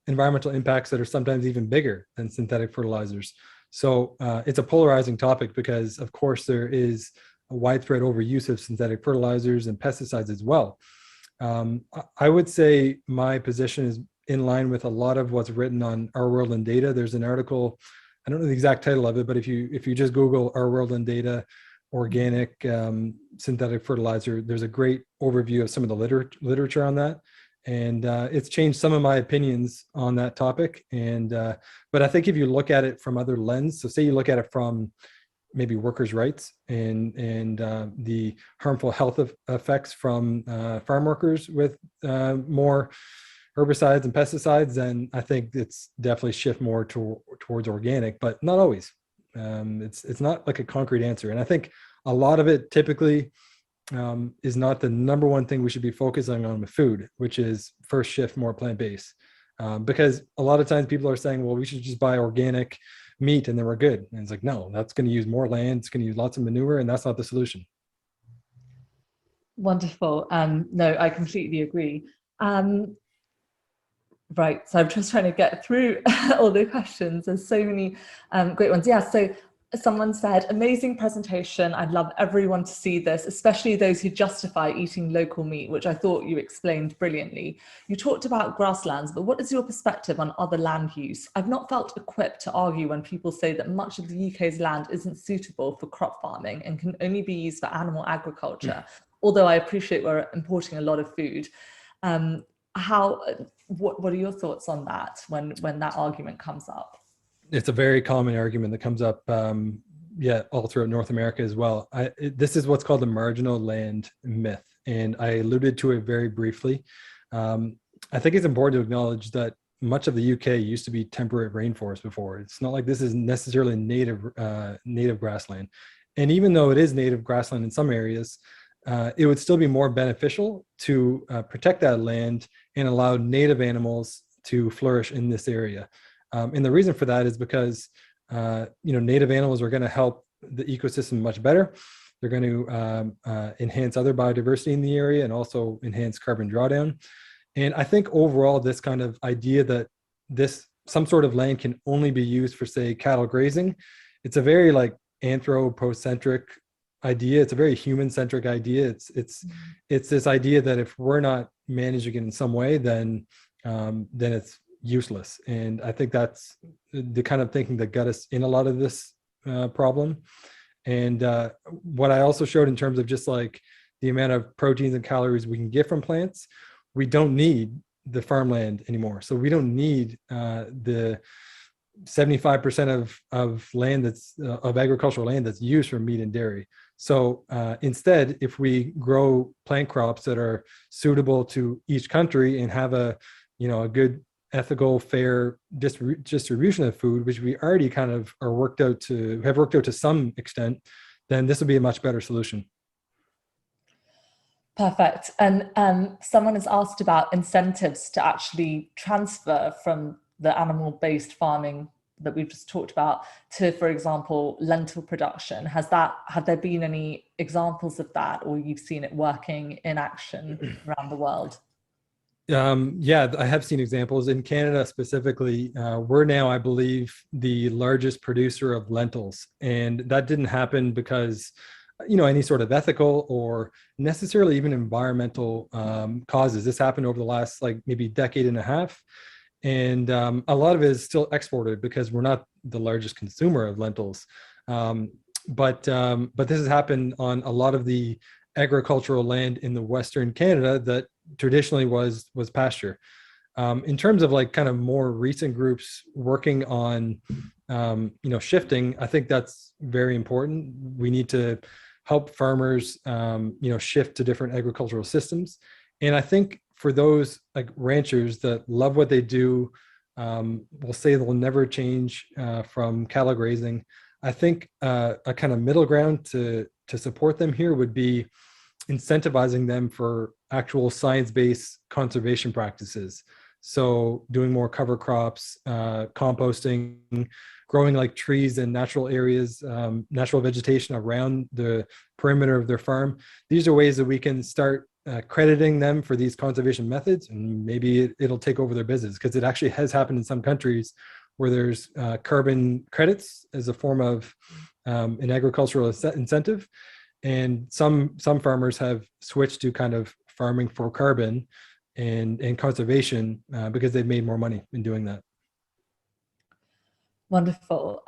Speaker 1: environmental impacts that are sometimes even bigger than synthetic fertilizers. So it's a polarizing topic because, of course, there is a widespread overuse of synthetic fertilizers and pesticides as well. I would say my position is in line with a lot of what's written on Our World in Data. There's an article, I don't know the exact title of it, but if you just Google Our World in Data, organic synthetic fertilizer, there's a great overview of some of the literature on that. and it's changed some of my opinions on that topic. And but I think if you look at it from other lens, so say you look at it from maybe workers' rights and the harmful health effects from farm workers with more herbicides and pesticides, then I think it's definitely shift more towards organic, but not always. It's not like a concrete answer, and I think a lot of it typically is not the number one thing we should be focusing on with food, which is first shift more plant-based. Because a lot of times people are saying, well, we should just buy organic meat and then we're good. And it's like, no, that's going to use more land. It's going to use lots of manure, and that's not the solution.
Speaker 2: Wonderful. No, I completely agree. Right, so I'm just trying to get through all the questions. There's so many great ones. Yeah, so someone said, amazing presentation. I'd love everyone to see this, especially those who justify eating local meat, which I thought you explained brilliantly. You talked about grasslands, but what is your perspective on other land use? I've not felt equipped to argue when people say that much of the UK's land isn't suitable for crop farming and can only be used for animal agriculture, although I appreciate we're importing a lot of food. What are your thoughts on that when that argument comes up?
Speaker 1: It's a very common argument that comes up, all throughout North America as well. This is what's called the marginal land myth, and I alluded to it very briefly. I think it's important to acknowledge that much of the UK used to be temperate rainforest before. It's not like this is necessarily native grassland, and even though it is native grassland in some areas, it would still be more beneficial to protect that land and allow native animals to flourish in this area. And the reason for that is because native animals are going to help the ecosystem much better. They're going to enhance other biodiversity in the area and also enhance carbon drawdown. And I think overall, this kind of idea that some sort of land can only be used for, say, cattle grazing, it's a very like anthropocentric idea. It's a very human-centric idea. It's this idea that if we're not managing it in some way, then it's useless. And I think that's the kind of thinking that got us in a lot of this problem. And what I also showed in terms of just like the amount of proteins and calories we can get from plants, we don't need the farmland anymore. So we don't need the 75% of land of agricultural land that's used for meat and dairy. So instead, if we grow plant crops that are suitable to each country and have a good, ethical, fair distribution of food, which we already kind of have worked out to some extent, then this would be a much better solution.
Speaker 2: Perfect. And someone has asked about incentives to actually transfer from the animal-based farming that we've just talked about to, for example, lentil production. Have there been any examples of that, or you've seen it working in action around the world?
Speaker 1: Yeah, I have seen examples in Canada specifically. We're now, I believe, the largest producer of lentils, and that didn't happen because any sort of ethical or necessarily even environmental causes. This happened over the last maybe decade and a half, and a lot of it is still exported because we're not the largest consumer of lentils. But this has happened on a lot of the agricultural land in the Western Canada that traditionally was pasture. In terms of kind of more recent groups working on shifting, I think that's very important. We need to help farmers shift to different agricultural systems. And I think for those ranchers that love what they do, will say they'll never change from cattle grazing. I think a kind of middle ground to support them here would be incentivizing them for actual science-based conservation practices. So doing more cover crops, composting, growing trees and natural areas, natural vegetation around the perimeter of their farm. These are ways that we can start crediting them for these conservation methods, and maybe it'll take over their business, because it actually has happened in some countries where there's carbon credits as a form of an agricultural incentive. And some farmers have switched to kind of farming for carbon and conservation because they've made more money in doing that.
Speaker 2: Wonderful.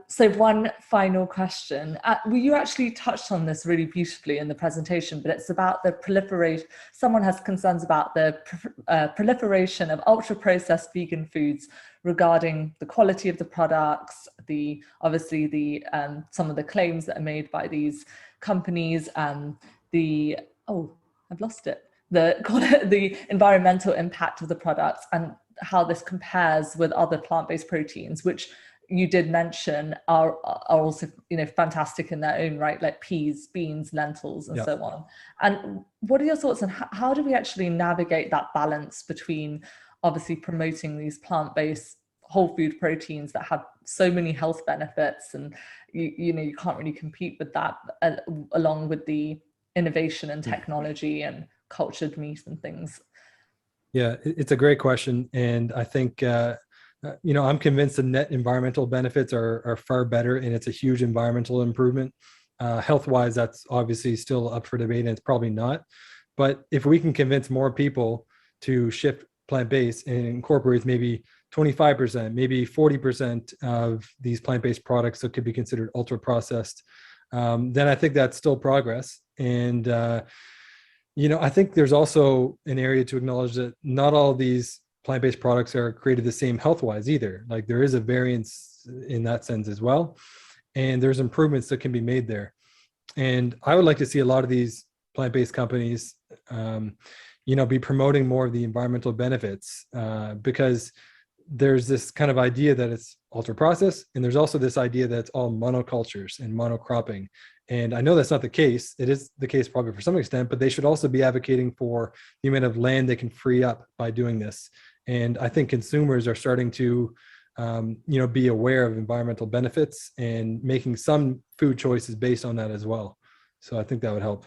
Speaker 2: So one final question. Well, you actually touched on this really beautifully in the presentation, but it's about the proliferation. Someone has concerns about the proliferation of ultra-processed vegan foods regarding the quality of the products, obviously some of the claims that are made by these companies, I've lost it. The environmental impact of the products and how this compares with other plant-based proteins, which you did mention are also, fantastic in their own right, like peas, beans, lentils, and so on. And what are your thoughts on how do we actually navigate that balance between obviously promoting these plant-based whole food proteins that have so many health benefits, and you can't really compete with that, along with the innovation and technology and cultured meat and things?
Speaker 1: Yeah, it's a great question. And I think, I'm convinced the net environmental benefits are far better, and it's a huge environmental improvement. Health-wise, that's obviously still up for debate, and it's probably not. But if we can convince more people to shift plant-based and incorporate maybe 25%, maybe 40% of these plant-based products that could be considered ultra-processed, then I think that's still progress. And I think there's also an area to acknowledge that not all these plant-based products are created the same health-wise either. Like, there is a variance in that sense as well. And there's improvements that can be made there. And I would like to see a lot of these plant-based companies, be promoting more of the environmental benefits, because there's this kind of idea that it's ultra-processed, and there's also this idea that it's all monocultures and monocropping. And I know that's not the case. It is the case probably for some extent, but they should also be advocating for the amount of land they can free up by doing this. And I think consumers are starting to, be aware of environmental benefits and making some food choices based on that as well. So I think that would help.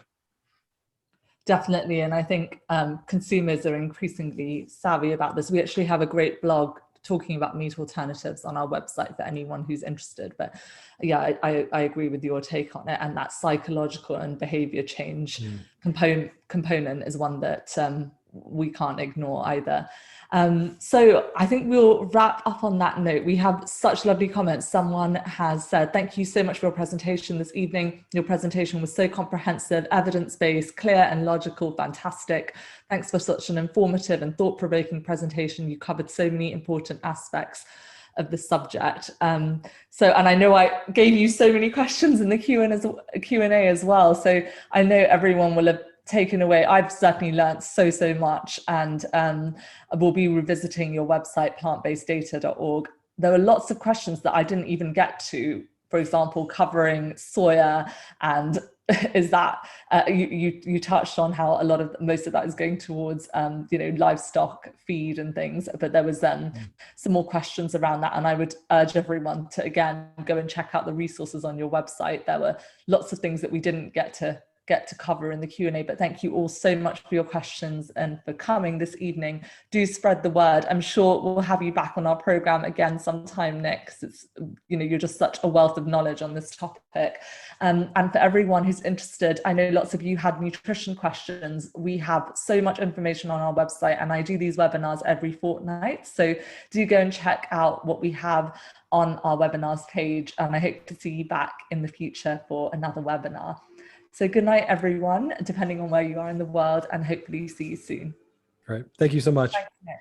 Speaker 2: Definitely. And I think consumers are increasingly savvy about this. We actually have a great blog talking about meat alternatives on our website for anyone who's interested. But yeah, I agree with your take on it. And that psychological and behavior change component is one that we can't ignore either. So I think we'll wrap up on that note. We have such lovely comments. Someone has said, thank you so much for your presentation this evening. Your presentation was so comprehensive, evidence-based, clear and logical, fantastic. Thanks for such an informative and thought-provoking presentation. You covered so many important aspects of the subject. And I know I gave you so many questions in the Q&A as well. So I know everyone will have taken away. I've certainly learned so much, and we'll be revisiting your website, plantbaseddata.org. There were lots of questions that I didn't even get to, for example, covering soya, and is that you touched on how most of that is going towards livestock feed and things, but there was some more questions around that, and I would urge everyone to again go and check out the resources on your website. There were lots of things that we didn't get to cover in the Q&A, but thank you all so much for your questions and for coming this evening. Do spread the word. I'm sure we'll have you back on our program again sometime next. It's, you're just such a wealth of knowledge on this topic. And for everyone who's interested, I know lots of you had nutrition questions. We have so much information on our website, and I do these webinars every fortnight. So do go and check out what we have on our webinars page. And I hope to see you back in the future for another webinar. So good night, everyone, depending on where you are in the world, and hopefully see you soon.
Speaker 1: All right. Thank you so much.
Speaker 2: Thanks, Nick.